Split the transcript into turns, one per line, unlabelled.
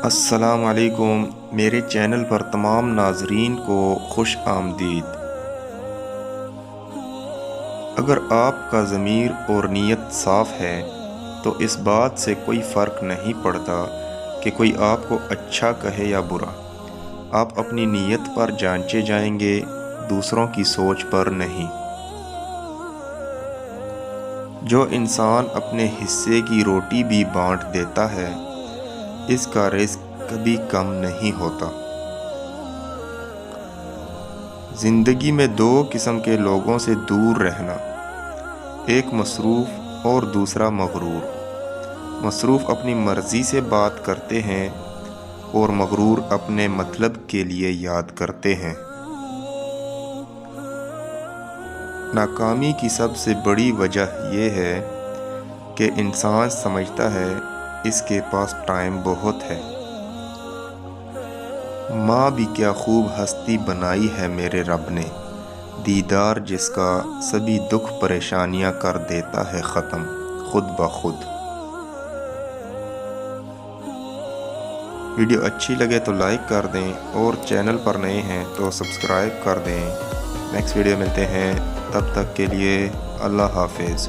السلام علیکم، میرے چینل پر تمام ناظرین کو خوش آمدید۔ اگر آپ کا ضمیر اور نیت صاف ہے تو اس بات سے کوئی فرق نہیں پڑتا کہ کوئی آپ کو اچھا کہے یا برا۔ آپ اپنی نیت پر جانچے جائیں گے، دوسروں کی سوچ پر نہیں۔ جو انسان اپنے حصے کی روٹی بھی بانٹ دیتا ہے، اس کا رزق کبھی کم نہیں ہوتا۔ زندگی میں دو قسم کے لوگوں سے دور رہنا، ایک مصروف اور دوسرا مغرور۔ مصروف اپنی مرضی سے بات کرتے ہیں اور مغرور اپنے مطلب کے لیے یاد کرتے ہیں۔ ناکامی کی سب سے بڑی وجہ یہ ہے کہ انسان سمجھتا ہے اس کے پاس ٹائم بہت ہے۔ ماں بھی کیا خوب ہستی بنائی ہے میرے رب نے، دیدار جس کا سبھی دکھ پریشانیاں کر دیتا ہے ختم خود بخود۔ ویڈیو اچھی لگے تو لائک کر دیں اور چینل پر نئے ہیں تو سبسکرائب کر دیں۔ نیکسٹ ویڈیو ملتے ہیں، تب تک کے لیے اللہ حافظ۔